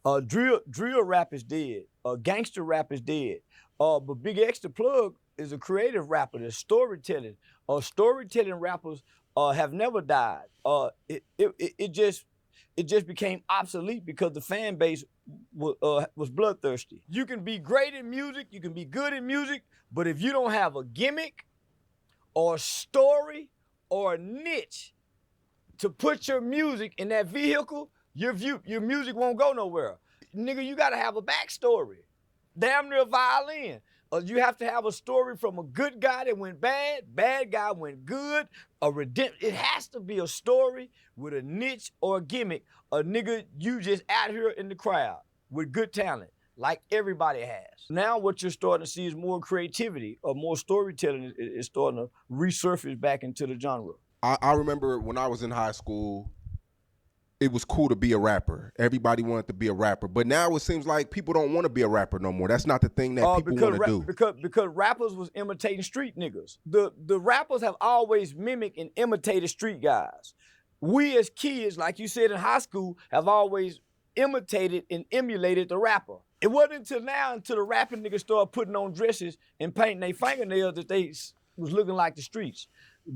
Drill rap is dead. Gangster rap is dead. But Big X the Plug is a creative rapper. There's storytelling. Storytelling rappers have never died. It just became obsolete because the fan base was bloodthirsty. You can be great in music, you can be good in music, but if you don't have a gimmick or a story or a niche to put your music in that vehicle, your music won't go nowhere. Nigga, you gotta have a backstory. Damn near violin. You have to have a story from a good guy that went bad guy went good, it has to be a story with a niche or a gimmick. A nigga, you just out here in the crowd with good talent, like everybody has. Now what you're starting to see is more creativity or more storytelling is starting to resurface back into the genre. I remember when I was in high school, it was cool to be a rapper. Everybody wanted to be a rapper. But now it seems like people don't want to be a rapper no more. That's not the thing that people want to do. Because rappers was imitating street niggas. The rappers have always mimicked and imitated street guys. We as kids, like you said in high school, have always imitated and emulated the rapper. It wasn't until now, until the rapping niggas started putting on dresses and painting their fingernails that they was looking like the streets.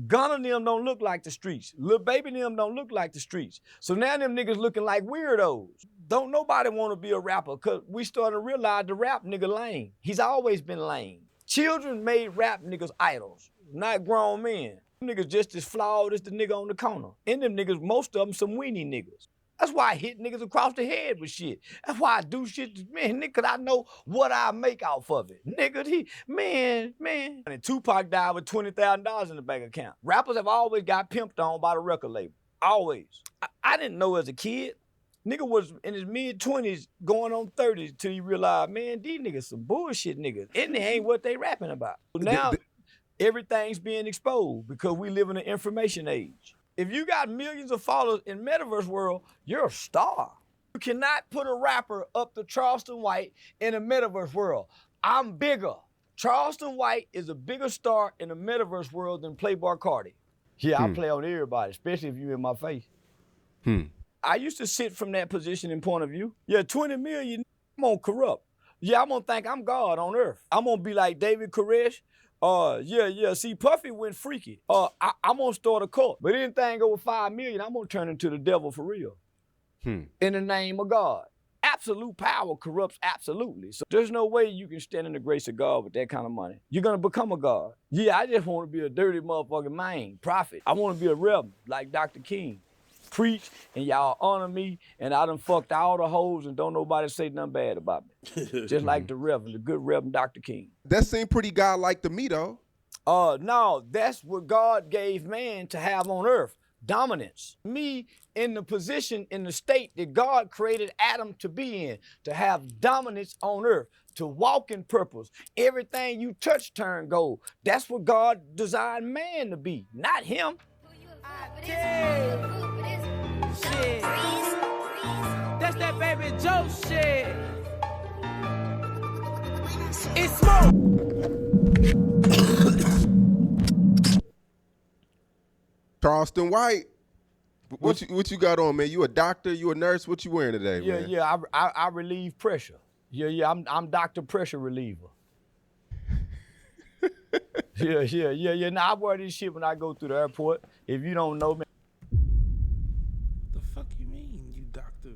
Gunna and them don't look like the streets. Lil Baby and them don't look like the streets. So now them niggas looking like weirdos. Don't nobody want to be a rapper because we starting to realize the rap nigga lame. He's always been lame. Children made rap niggas idols, not grown men. Them niggas just as flawed as the nigga on the corner. And them niggas, most of them some weenie niggas. That's why I hit niggas across the head with shit. That's why I do shit, man, nigga, 'cause I know what I make off of it. Nigga, man. And Tupac died with $20,000 in the bank account. Rappers have always got pimped on by the record label, always. I didn't know as a kid. Nigga was in his mid-20s, going on 30s, till he realized, man, these niggas some bullshit niggas. And they ain't what they rapping about. Now, everything's being exposed because we live in an information age. If you got millions of followers in metaverse world, you're a star. You cannot put a rapper up to Charleston White in a metaverse world. I'm bigger. Charleston White is a bigger star in the metaverse world than Playboi Carti. Yeah, I play on everybody, especially if you in my face. I used to sit from that position and point of view. Yeah, 20 million, I'm gonna corrupt. Yeah, I'm gonna think I'm God on earth. I'm gonna be like David Koresh. See, Puffy went freaky. I'm gonna start a cult, but anything over 5 million, I'm gonna turn into the devil for real. In the name of God. Absolute power corrupts absolutely. So there's no way you can stand in the grace of God with that kind of money. You're gonna become a God. Yeah, I just wanna be a dirty motherfucking man, prophet. I wanna be a rebel like Dr. King. Preach and y'all honor me, and I done fucked all the hoes and don't nobody say nothing bad about me. Just like the good Reverend Dr. King. That seemed pretty godlike to me though. No, that's what God gave man to have on earth, dominance. Me in the position, in the state that God created Adam to be in, to have dominance on earth, to walk in purpose. Everything you touch turn gold. That's what God designed man to be, not him. Shit. That's that baby Joe shit. It's smoke. Charleston White, what you got on, man? You a doctor? You a nurse? What you wearing today, man? Yeah, I relieve pressure. Yeah, I'm Dr. Pressure Reliever. Yeah. Now I wear this shit when I go through the airport. If you don't know me. The fuck you mean, you doctor?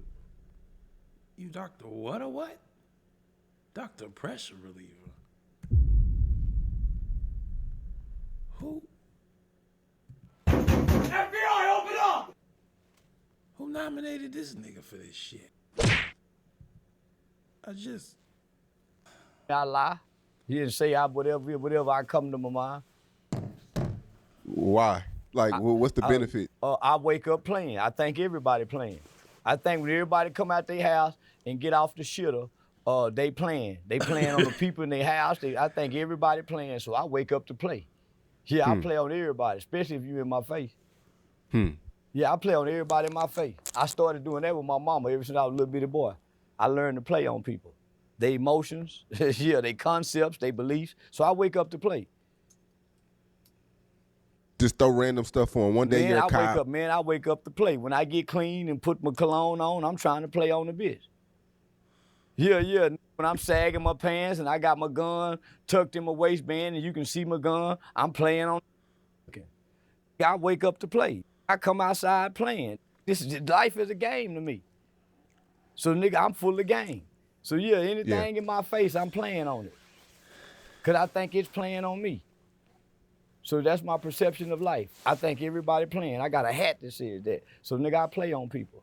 You doctor what or what? Dr. Pressure Reliever. Who? FBI, open up! Who nominated this nigga for this shit? I lie. He didn't say whatever I come to my mind. Why? Like, what's the benefit? I wake up playing. I think everybody playing. I think when everybody come out their house and get off the shitter, they playing. They playing on the people in their house. I think everybody playing, so I wake up to play. Yeah, I play on everybody, especially if you in my face. Yeah, I play on everybody in my face. I started doing that with my mama ever since I was a little bitty boy. I learned to play on people. Their emotions, yeah, their concepts, their beliefs. So I wake up to play. Just throw random stuff on. One day you're a cop. I wake up to play. When I get clean and put my cologne on, I'm trying to play on the bitch. Yeah. When I'm sagging my pants and I got my gun tucked in my waistband and you can see my gun, I'm playing on. I wake up to play. I come outside playing. Life is a game to me. So nigga, I'm full of game. So yeah, anything in my face, I'm playing on it. Cause I think it's playing on me. So that's my perception of life. I think everybody playing. I got a hat that says that. So nigga, I play on people.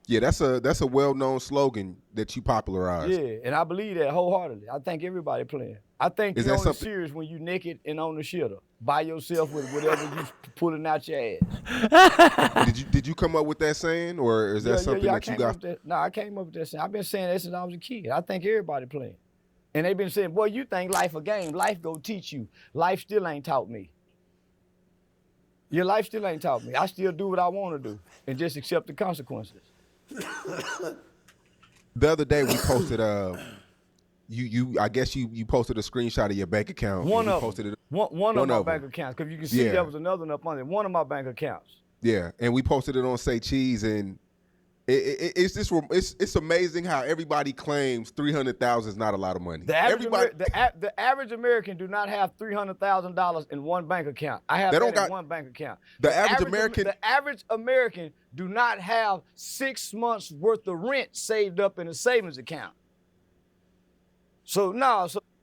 Yeah, that's a well-known slogan that you popularized. Yeah, and I believe that wholeheartedly. I think everybody playing. I think you're on the serious when you naked and on the shitter by yourself with whatever you pulling out your ass. Did you come up with that saying, or is that something that you got? No, I came up with that saying. I've been saying that since I was a kid. I think everybody playing. And they've been saying, boy, you think life a game. Life go teach you. Life still ain't taught me. Your life still ain't taught me. I still do what I want to do and just accept the consequences. The other day we posted I guess you posted a screenshot of your bank account. One of my bank accounts, because you can see there was another one up on it. One of my bank accounts. Yeah, and we posted it on Say Cheese, and it's amazing how everybody claims 300,000 is not a lot of money. The average American do not have $300,000 in one bank account. I have that in one bank account. The average American do not have 6 months worth of rent saved up in a savings account. So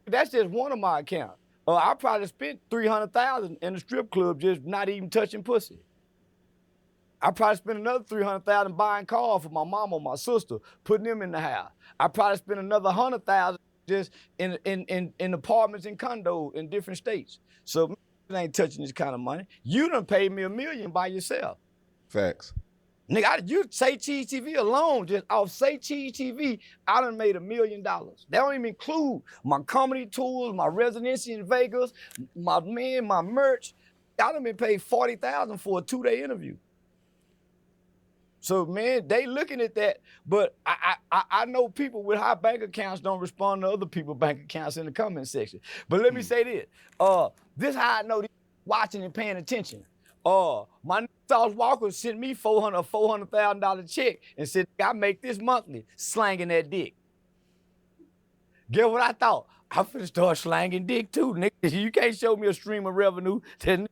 that's just one of my accounts. I probably spent $300,000 in the strip club just not even touching pussy. I probably spent another $300,000 buying cars for my mom or my sister, putting them in the house. I probably spent another $100,000 just in apartments and condos in different states. So it ain't touching this kind of money. You done paid me $1 million by yourself. Facts. Nigga, you Say Cheese TV alone, just off Say Cheese TV, I done made $1 million. That don't even include my comedy tours, my residency in Vegas, my merch. I done been paid $40,000 for a 2-day interview. So man, they looking at that, but I know people with high bank accounts don't respond to other people's bank accounts in the comment section. But let me say this, this how I know these watching and paying attention. My Sauce Walker sent me a $400,000 check and said, I make this monthly, slanging that dick. Guess what I thought? I'm finna start slanging dick too, nigga. You can't show me a stream of revenue. I'm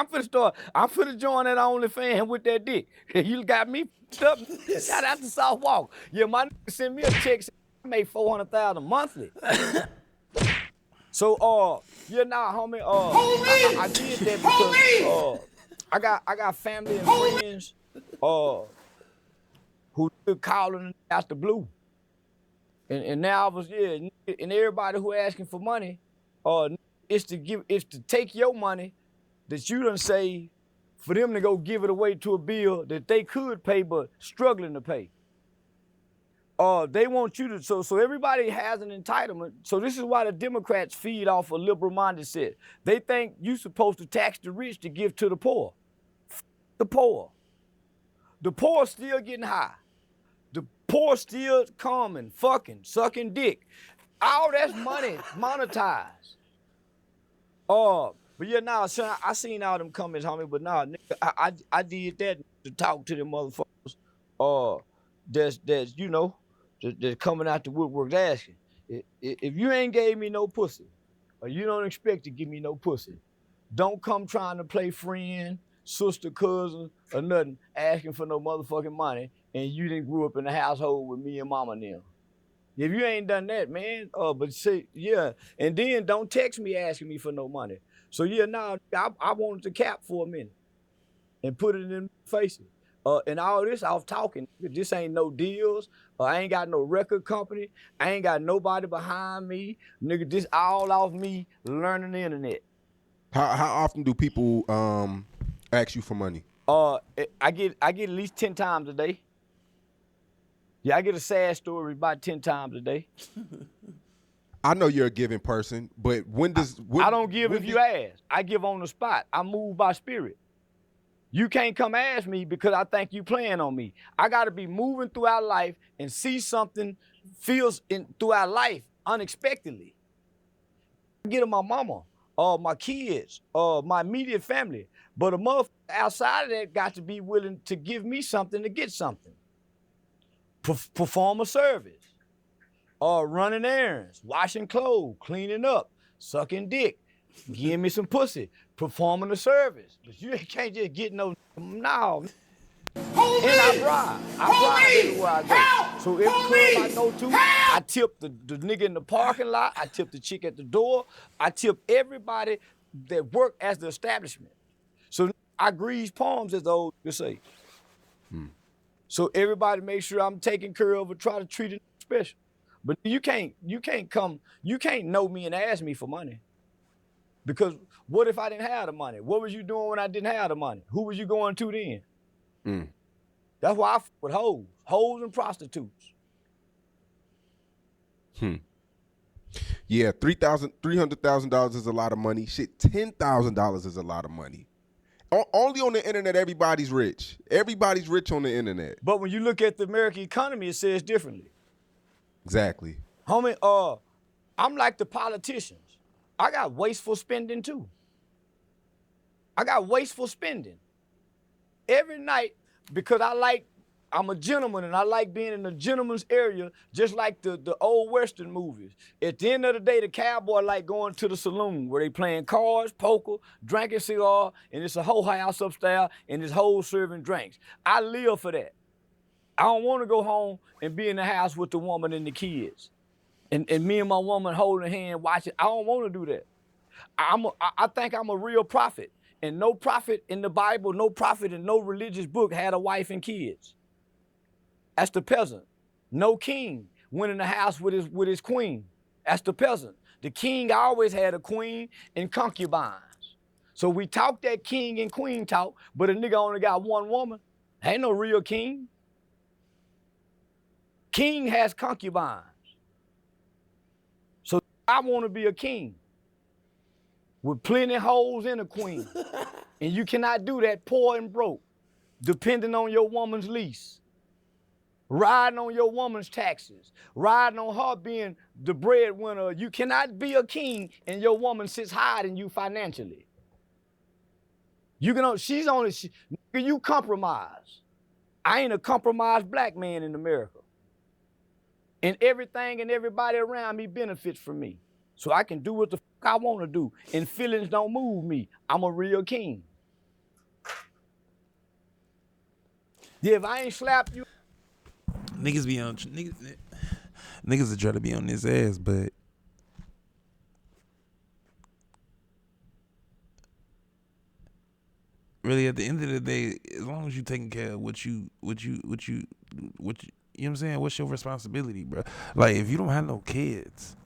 finna join that OnlyFans with that dick. You got me up. Shout out to South Walk. Yeah, my nigga sent me a check. I made $400,000 monthly. So, homie. I did that because I got family and friends who calling out the blue. And now and everybody who asking for money, is to take your money that you done saved for them to go give it away to a bill that they could pay but struggling to pay. They want you to, so everybody has an entitlement. So this is why the Democrats feed off a liberal mindset. They think you supposed to tax the rich to give to the poor. The poor. The poor still getting high. The poor still coming, fucking, sucking dick. All that's money monetized. But yeah, son, I seen all them comments, homie, but nigga, I did that to talk to them motherfuckers. That's coming out the woodwork asking. If you ain't gave me no pussy, or you don't expect to give me no pussy, don't come trying to play friend, sister, cousin, or nothing, asking for no motherfucking money, and you didn't grow up in a household with me and mama and them. If you ain't done that, man, and then don't text me asking me for no money. So I wanted to cap for a minute and put it in their faces. And all this off talking, this ain't no deals. I ain't got no record company. I ain't got nobody behind me. Nigga, this all off me learning the internet. How often do people ask you for money? I get at least 10 times a day. Yeah, I get a sad story about 10 times a day. I know you're a giving person, but I don't give if you ask. I give on the spot. I move by spirit. You can't come ask me because I think you playing on me. I got to be moving throughout life and see something throughout life unexpectedly. I get to my mama, my kids, my immediate family. But a motherfucker outside of that got to be willing to give me something to get something. Perform a service. running errands, washing clothes, cleaning up, sucking dick, giving me some pussy, performing a service. But you can't just get no. And I bribe everywhere I go. So every club I go to, I tip the nigga in the parking lot, I tip the chick at the door, I tip everybody that work as the establishment. So I grease palms, as the old to say. So everybody make sure I'm taking care of or try to treat it special. But you can't know me and ask me for money. Because what if I didn't have the money? What was you doing when I didn't have the money? Who was you going to then? That's why I f with hoes and prostitutes. Yeah, $300,000 is a lot of money. Shit, $10,000 is a lot of money. Only on the internet, everybody's rich. Everybody's rich on the internet. But when you look at the American economy, it says differently. Exactly. Homie, I'm like the politicians. I got wasteful spending too. I got wasteful spending. Every night, because I'm a gentleman and I like being in the gentleman's area, just like the old Western movies. At the end of the day, the cowboy like going to the saloon where they playing cards, poker, drinking cigar, and it's a whole house upstairs and this whole serving drinks. I live for that. I don't want to go home and be in the house with the woman and the kids. And me and my woman holding hand, watching. I don't want to do that. I think I'm a real prophet. And no prophet in the Bible, no prophet in no religious book had a wife and kids. That's the peasant. No king went in the house with his queen. That's the peasant. The king always had a queen and concubines. So we talk that king and queen talk, but a nigga only got one woman. Ain't no real king. King has concubines. So I want to be a king with plenty hoes and a queen. And you cannot do that poor and broke, depending on your woman's lease, riding on your woman's taxes, riding on her being the breadwinner. You cannot be a king and your woman sits higher than you financially. You compromise. I ain't a compromised black man in America. And everything and everybody around me benefits from me. So I can do what the fuck I want to do. And feelings don't move me. I'm a real king. Yeah, if I ain't slapped you. Niggas be on, niggas will try to be on this ass, but really at the end of the day, as long as you taking care of what you know what I'm saying? What's your responsibility, bro? Like, if you don't have no kids,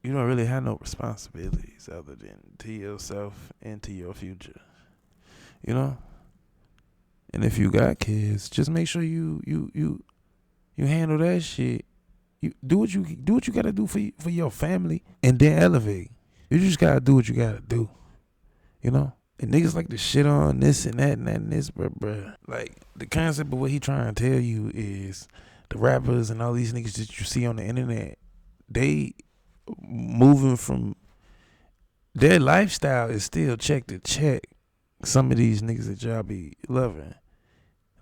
you don't really have no responsibilities other than to yourself and to your future. You know? And if you got kids, just make sure you handle that shit. You do what you gotta do for your family, and then elevate. You just gotta do what you gotta do. You know? And niggas like to shit on this and that and that and this, bruh. Like, the concept of what he trying to tell you is the rappers and all these niggas that you see on the internet, they moving from, their lifestyle is still check to check. Some of these niggas that y'all be loving.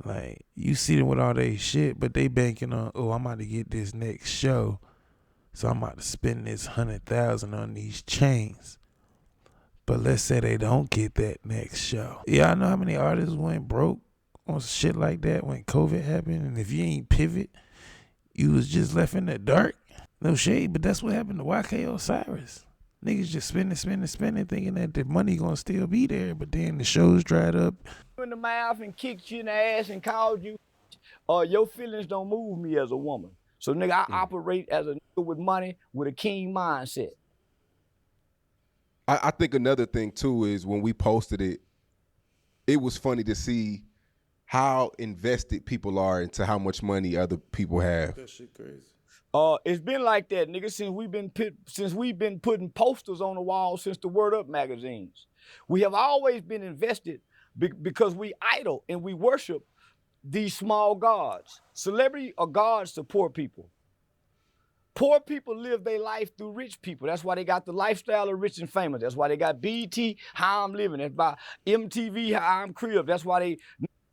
Like, you see them with all they shit, but they banking on, oh, I'm about to get this next show, so I'm about to spend this 100,000 on these chains. But let's say they don't get that next show. Yeah, I know how many artists went broke on shit like that when COVID happened, and if you ain't pivot, you was just left in the dark. No shade, but that's what happened to YK Osiris. Niggas just spending, thinking that the money gonna still be there, but then the shows dried up. In the mouth and kicked you in the ass and called you, your feelings don't move me as a woman. So nigga, I operate as a nigga with money with a king mindset. I think another thing too is when we posted it, it was funny to see how invested people are into how much money other people have. That shit crazy. It's been like that, nigga, since we've been putting posters on the wall since the Word Up magazines. We have always been invested because we idol and we worship these small gods. Celebrity are gods to poor people. Poor people live their life through rich people. That's why they got the lifestyle of rich and famous. That's why they got BET, How I'm Living. That's by MTV, How I'm Crib. That's why they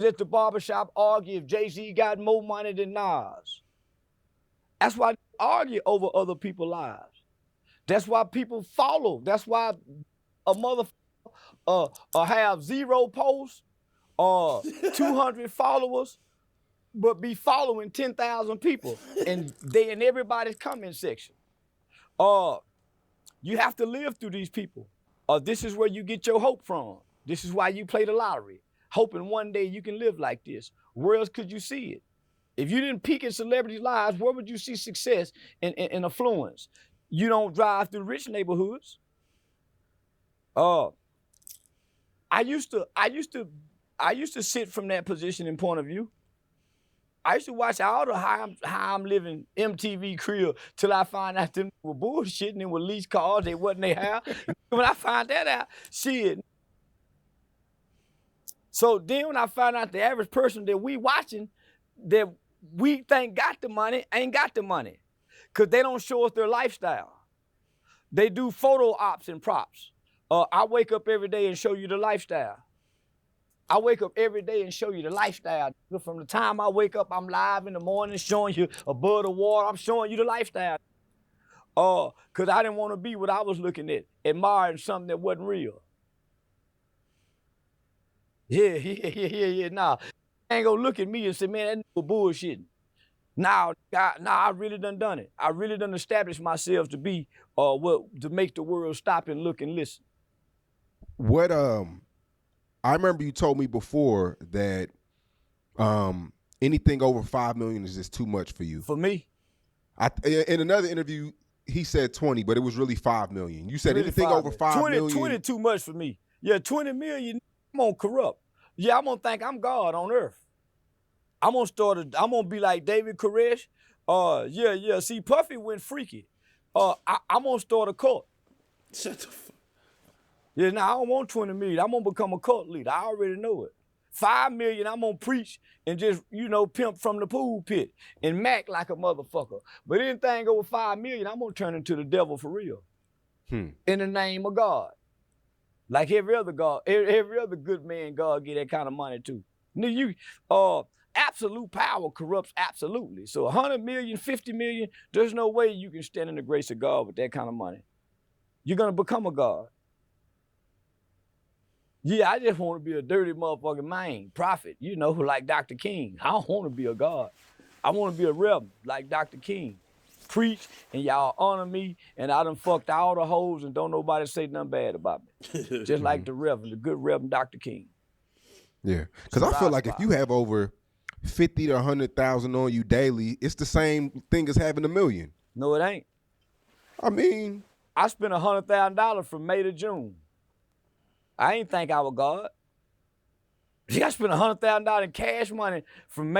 at the barbershop argue if Jay-Z got more money than Nas. That's why they argue over other people's lives. That's why people follow. That's why a motherfucker have 0 posts or 200 followers, but be following 10,000 people, and they in everybody's comment section. You have to live through these people. This is where you get your hope from. This is why you play the lottery, hoping one day you can live like this. Where else could you see it? If you didn't peak in celebrities' lives, where would you see success and affluence? You don't drive through rich neighborhoods. I used to sit from that position and point of view. I used to watch all the how I'm living MTV crib till I find out them were bullshitting and were leased cars, they wasn't they have. When I find that out, shit. So then when I find out the average person that we watching, that we think got the money, ain't got the money. Cause they don't show us their lifestyle. They do photo ops and props. I wake up every day and show you the lifestyle. I wake up every day and show you the lifestyle. From the time I wake up, I'm live in the morning showing you above the water. I'm showing you the lifestyle. Cause I didn't want to be what I was looking at, admiring something that wasn't real. Yeah. Nah, ain't gonna look at me and say, man, that nigga bullshitting. Now, I really done it. I really done established myself to be to make the world stop and look and listen. What I remember you told me before that anything over 5 million is just too much for you. For me? In another interview, he said 20, but it was really 5 million. You said really anything over 5 million. 20 too much for me. Yeah, 20 million, I'm gonna corrupt. Yeah, I'm gonna think I'm God on earth. I'm gonna be like David Koresh. Yeah. See, Puffy went freaky. I'm gonna start a cult. Shut the fuck. Yeah, I don't want 20 million. I'm gonna become a cult leader. I already know it. 5 million, I'm gonna preach and just, pimp from the pool pit and mac like a motherfucker. But anything over 5 million, I'm gonna turn into the devil for real. In the name of God. Like every other God, every other good man, God get that kind of money too. Absolute power corrupts absolutely. So 100 million, 50 million, there's no way you can stand in the grace of God with that kind of money. You're gonna become a God. Yeah, I just want to be a dirty motherfucking man, prophet, like Dr. King. I don't want to be a God. I want to be a rebel like Dr. King. Preach and y'all honor me, and I done fucked all the hoes and don't nobody say nothing bad about me. Just like the good Reverend Dr. King. Yeah, because I feel like if you have over 50 to 100,000 on you daily, it's the same thing as having $1 million. No, it ain't. I mean, I spent $100,000 from May to June. I ain't think I was God. See, I spent $100,000 in cash money from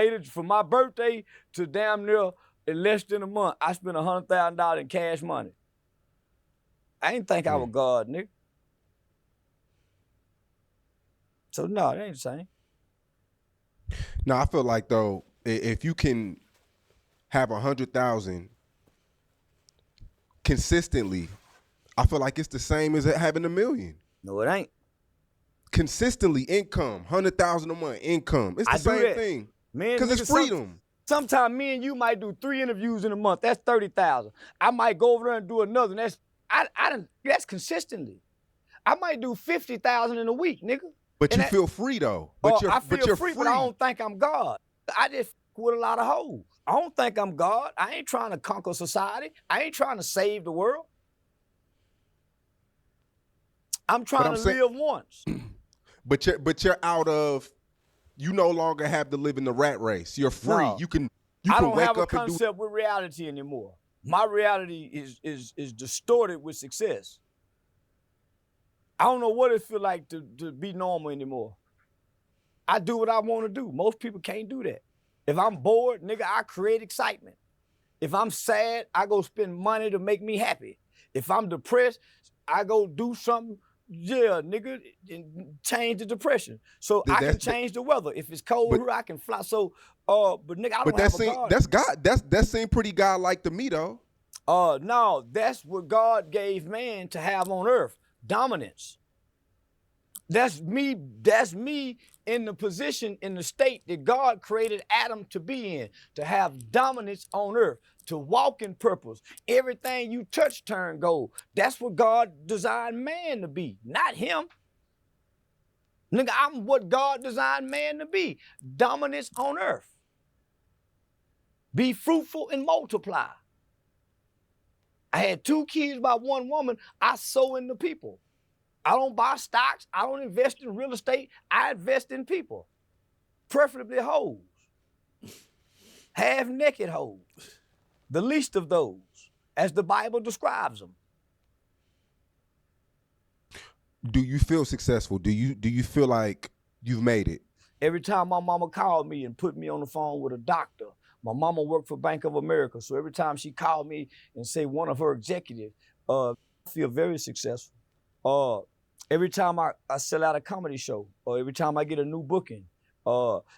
my birthday to damn near in less than a month. I spent $100,000 in cash money. I ain't think I was God, nigga. So no, it ain't the same. No, I feel like though, if you can have 100,000 consistently, I feel like it's the same as having $1 million. No, it ain't. Consistently income, 100,000 a month income. It's the same thing. Man, because it's freedom. Sometimes me and you might do 3 interviews in a month. That's 30,000. I might go over there and do another. And that's consistently. I might do 50,000 in a week, nigga. But you feel free though. But I feel free, but I don't think I'm God. I just with a lot of hoes. I don't think I'm God. I ain't trying to conquer society. I ain't trying to save the world. I'm trying to live once. But you're out of. You no longer have to live in the rat race. You're free. No, you can I don't wake have a up concept with reality anymore. My reality is distorted with success. I don't know what it feel like to be normal anymore. I do what I want to do. Most people can't do that. If I'm bored, nigga, I create excitement. If I'm sad, I go spend money to make me happy. If I'm depressed, I go do something, yeah, nigga, and change the depression. So I can change the weather. If it's cold here, I can fly. So, but nigga, I don't have a God. That's God. That seemed pretty God-like to me, though. No, that's what God gave man to have on earth. Dominance. That's me in the position, in the state that God created Adam to be in, to have dominance on earth, to walk in purpose. Everything you touch turn gold. That's what God designed man to be, not him. Nigga, I'm what God designed man to be. Dominance on earth. Be fruitful and multiply. I had 2 kids by 1 woman. I sow into people. I don't buy stocks. I don't invest in real estate. I invest in people, preferably hoes, half-naked hoes, the least of those, as the Bible describes them. Do you feel successful? Do you feel like you've made it? Every time my mama called me and put me on the phone with a doctor, my mama worked for Bank of America, so every time she called me and say one of her executives, I feel very successful. Every time I sell out a comedy show, or every time I get a new booking,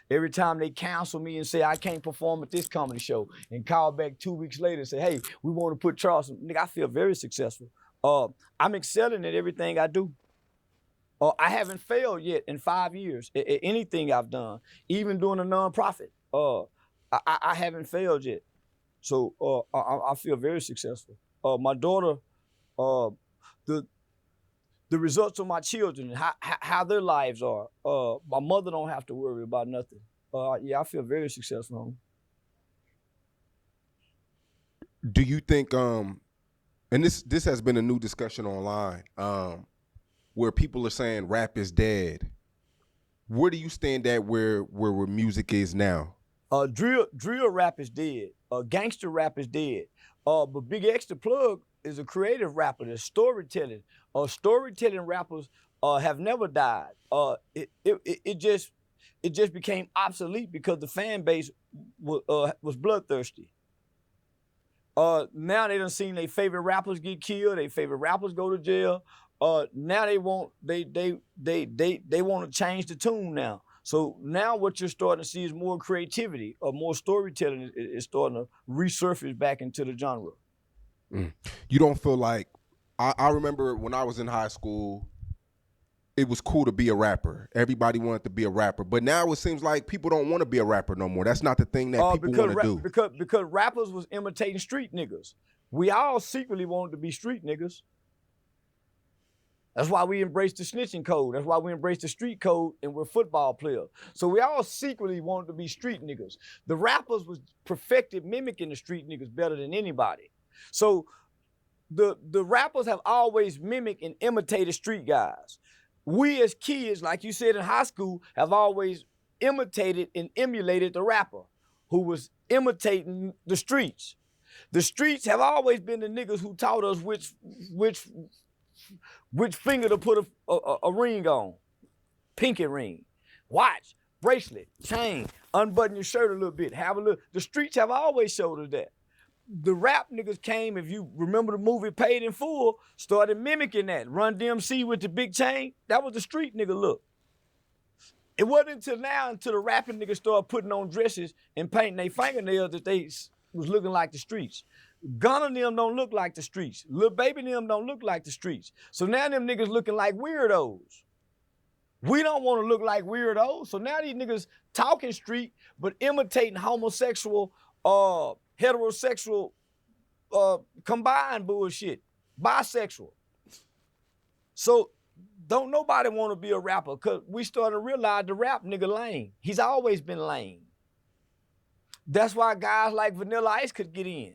every time they cancel me and say I can't perform at this comedy show, and call back 2 weeks later and say, hey, we want to put Charleston, nigga, I feel very successful. I'm excelling at everything I do. I haven't failed yet in 5 years at anything I've done, even doing a nonprofit. I haven't failed yet. So I feel very successful. My daughter, the results of my children, how their lives are. My mother don't have to worry about nothing. Yeah, I feel very successful. Do you think, and this has been a new discussion online, where people are saying rap is dead. Where do you stand at where music is now? Drill rap is dead. Gangster rap is dead. But Big Extra Plug is a creative rapper. There's storytelling. Storytelling rappers have never died. It just became obsolete because the fan base was bloodthirsty. Now they done seen their favorite rappers get killed. Their favorite rappers go to jail. Now they want to change the tune now. So now what you're starting to see is more creativity, or more storytelling is starting to resurface back into the genre. You don't feel like, I remember when I was in high school, it was cool to be a rapper. Everybody wanted to be a rapper. But now it seems like people don't want to be a rapper no more. That's not the thing that people want to do. Because rappers was imitating street niggas. We all secretly wanted to be street niggas. That's why we embraced the snitching code. That's why we embraced the street code, and we're football players. So we all secretly wanted to be street niggas. The rappers was perfected mimicking the street niggas better than anybody. So the rappers have always mimicked and imitated street guys. We as kids, like you said in high school, have always imitated and emulated the rapper who was imitating the streets. The streets have always been the niggas who taught us which finger to put a ring on. Pinky ring, watch, bracelet, chain, unbutton your shirt a little bit, have a little. The streets have always showed us that. The rap niggas came, if you remember the movie Paid in Full, started mimicking that. Run DMC with the big chain, that was the street nigga look. It wasn't until now, until the rapping niggas started putting on dresses and painting their fingernails, that they was looking like the streets. Gunna and them don't look like the streets. Lil Baby and them don't look like the streets. So now them niggas looking like weirdos. We don't want to look like weirdos. So now these niggas talking street, but imitating homosexual, heterosexual, combined bullshit. Bisexual. So don't nobody want to be a rapper, because we started to realize the rap nigga lame. He's always been lame. That's why guys like Vanilla Ice could get in.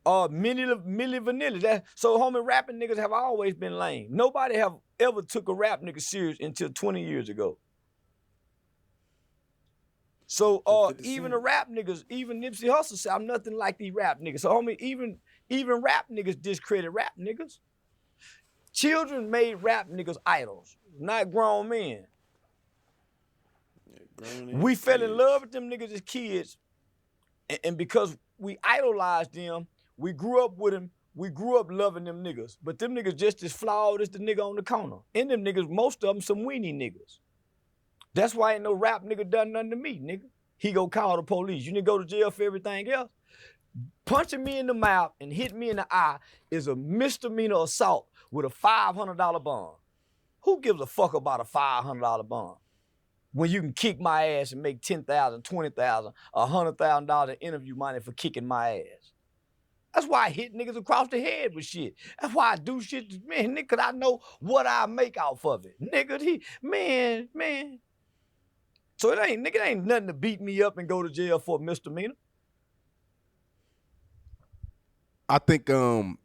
Milli Vanilli. So homie, rapping niggas have always been lame. Nobody have ever took a rap nigga serious until 20 years ago. So even the rap niggas, even Nipsey Hussle said, I'm nothing like these rap niggas. So homie, even rap niggas discredit rap niggas. Children made rap niggas idols, not grown men. We fell in love with them niggas as kids, and because we idolized them, we grew up with them, we grew up loving them niggas. But them niggas just as flawed as the nigga on the corner. And them niggas, most of them some weenie niggas. That's why ain't no rap nigga done nothing to me, nigga. He go call the police. You need to go to jail for everything else. Punching me in the mouth and hitting me in the eye is a misdemeanor assault with a $500 bond. Who gives a fuck about a $500 bond? When you can kick my ass and make $10,000, $20,000, $100,000 in interview money for kicking my ass. That's why I hit niggas across the head with shit. That's why I do shit, man, nigga, cause I know what I make off of it. Nigga, man. So it ain't nothing to beat me up and go to jail for a misdemeanor. I think the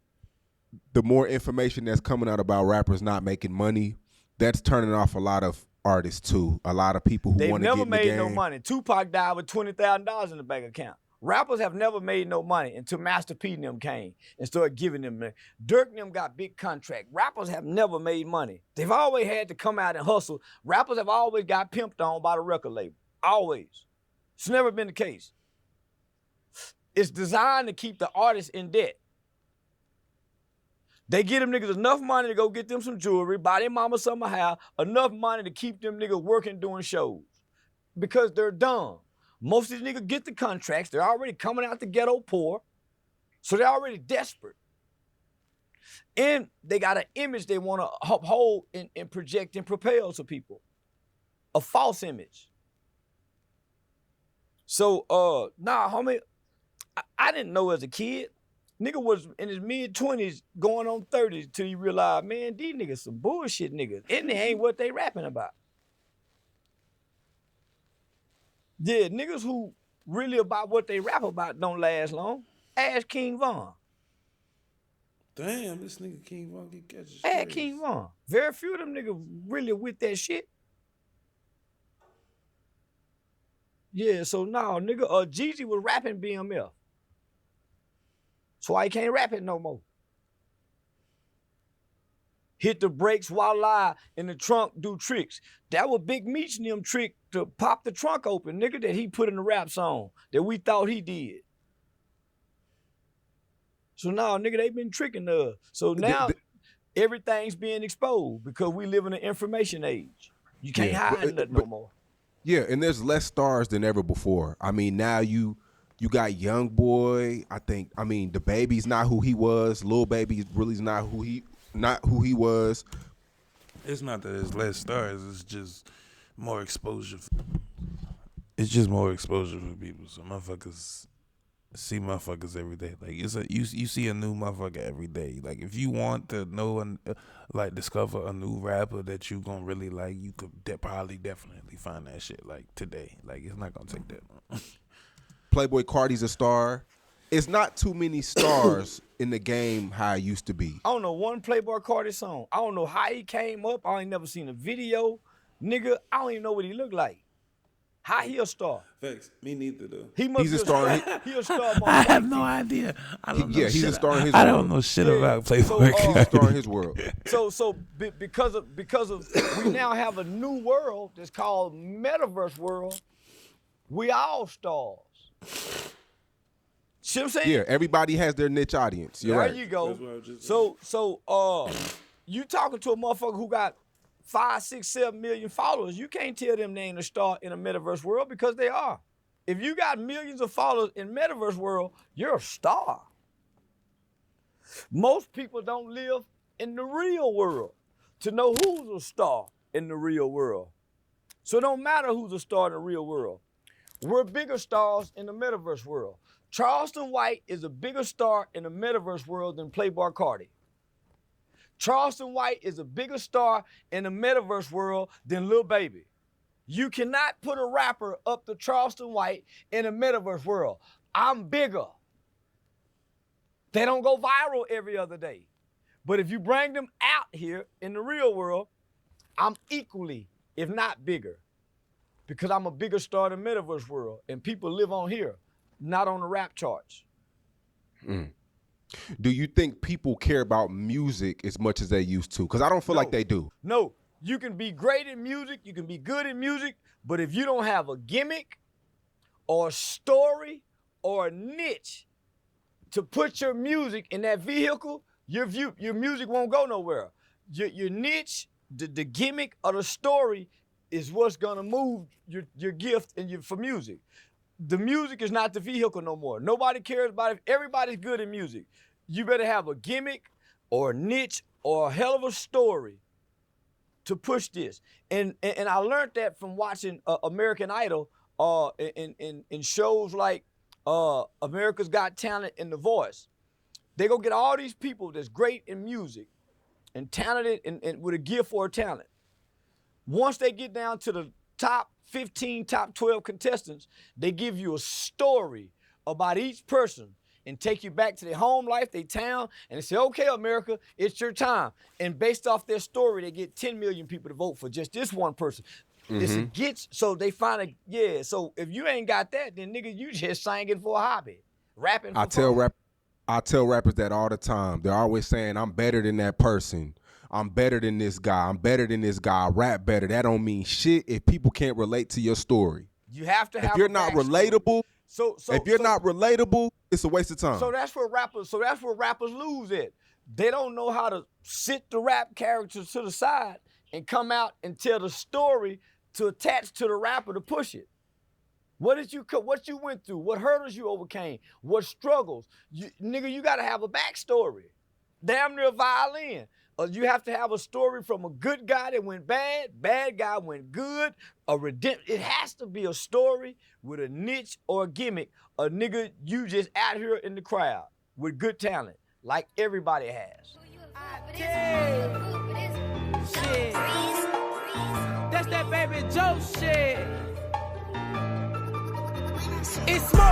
more information that's coming out about rappers not making money, that's turning off a lot of artists too. A lot of people who want to get in the game. They've never made no money. Tupac died with $20,000 in the bank account. Rappers have never made no money until Master P and them came and started giving them money. Dirk and them got big contracts. Rappers have never made money. They've always had to come out and hustle. Rappers have always got pimped on by the record label. Always. It's never been the case. It's designed to keep the artist in debt. They get them niggas enough money to go get them some jewelry, buy their mama something to have, enough money to keep them niggas working doing shows. Because they're dumb. Most of these niggas get the contracts. They're already coming out the ghetto poor. So they're already desperate. And they got an image they want to uphold and project and propel to people. A false image. So, nah, homie, I didn't know as a kid. Nigga was in his mid-20s going on 30s till he realized, man, these niggas some bullshit niggas. And they ain't what they rapping about. Yeah, niggas who really about what they rap about don't last long. Ask King Von. Damn, this nigga King Von get catches. Ask King Von. Very few of them niggas really with that shit. Yeah, so now, nigga, Jeezy was rapping BMF. So why he can't rap it no more? Hit the brakes while I in the trunk do tricks. That was Big Meech and them trick to pop the trunk open, nigga, that he put in the rap song that we thought he did. So now, nigga, they been tricking us. So now everything's being exposed because we live in an information age. You can't hide nothing no more. Yeah, and there's less stars than ever before. I mean, now you got YoungBoy. I mean, the Baby's not who he was. Lil Baby really's not who he was. It's not that it's less stars. It's just more exposure. It's just more exposure for people. So motherfuckers see motherfuckers every day. Like you see a new motherfucker every day. Like if you want to know and discover a new rapper that you gonna really like, you could probably definitely find that shit like today. Like it's not gonna take that long. Playboi Carti's a star. It's not too many stars in the game how it used to be. I don't know one Playboi Carti song. I don't know how he came up. I ain't never seen a video. Nigga, I don't even know what he looked like. How he a star? Thanks. Me neither, though. He's a star. He a star. I have no idea. I don't know. Yeah, he's a star in his world. I don't know shit about Playboi Carti. He's a star in his world. So because of we now have a new world that's called Metaverse world. We all stars. See what I'm saying? Yeah, everybody has their niche audience. You're right. There you go. So you talking to a motherfucker who got 5, 6, 7 million followers, you can't tell them they ain't a star in a metaverse world because they are. If you got millions of followers in metaverse world, you're a star. Most people don't live in the real world to know who's a star in the real world. So it don't matter who's a star in the real world. We're bigger stars in the metaverse world. Charleston White is a bigger star in the metaverse world than Playboi Carti. Charleston White is a bigger star in the metaverse world than Lil Baby. You cannot put a rapper up to Charleston White in the metaverse world. I'm bigger. They don't go viral every other day. But if you bring them out here in the real world, I'm equally, if not bigger, because I'm a bigger star in the metaverse world, and people live on here, not on the rap charts. Do you think people care about music as much as they used to? Because I don't feel like they do. No, you can be great in music, you can be good in music, but if you don't have a gimmick or a story or a niche to put your music in that vehicle, your music won't go nowhere. Your niche, the gimmick or the story is what's gonna move your gift and for music. The music is not the vehicle no more. Nobody cares about it. Everybody's good in music. You better have a gimmick or a niche or a hell of a story to push this. And I learned that from watching American Idol in shows like America's Got Talent and The Voice. They go get all these people that's great in music and talented and with a gift for a talent. Once they get down to the top 15, top 12 contestants, they give you a story about each person and take you back to their home life, their town, and they say, okay, America, it's your time. And based off their story, they get 10 million people to vote for just this one person. So they find so if you ain't got that, then nigga, you just singing for a hobby, rapping for fun. I tell rappers that all the time. They're always saying, I'm better than that person. I'm better than this guy. I'm better than this guy. I rap better. That don't mean shit if people can't relate to your story. You have to have if you're not relatable, not relatable, it's a waste of time. So that's where rappers lose it. They don't know how to sit the rap characters to the side and come out and tell the story to attach to the rapper to push it. What you went through? What hurdles you overcame? What struggles? Nigga, you gotta have a backstory. Damn near a violin. You have to have a story from a good guy that went bad guy went good, it has to be a story with a niche or a gimmick, a nigga you just out here in the crowd with good talent, like everybody has. Shit. That's that baby Joe shit. It's smoke.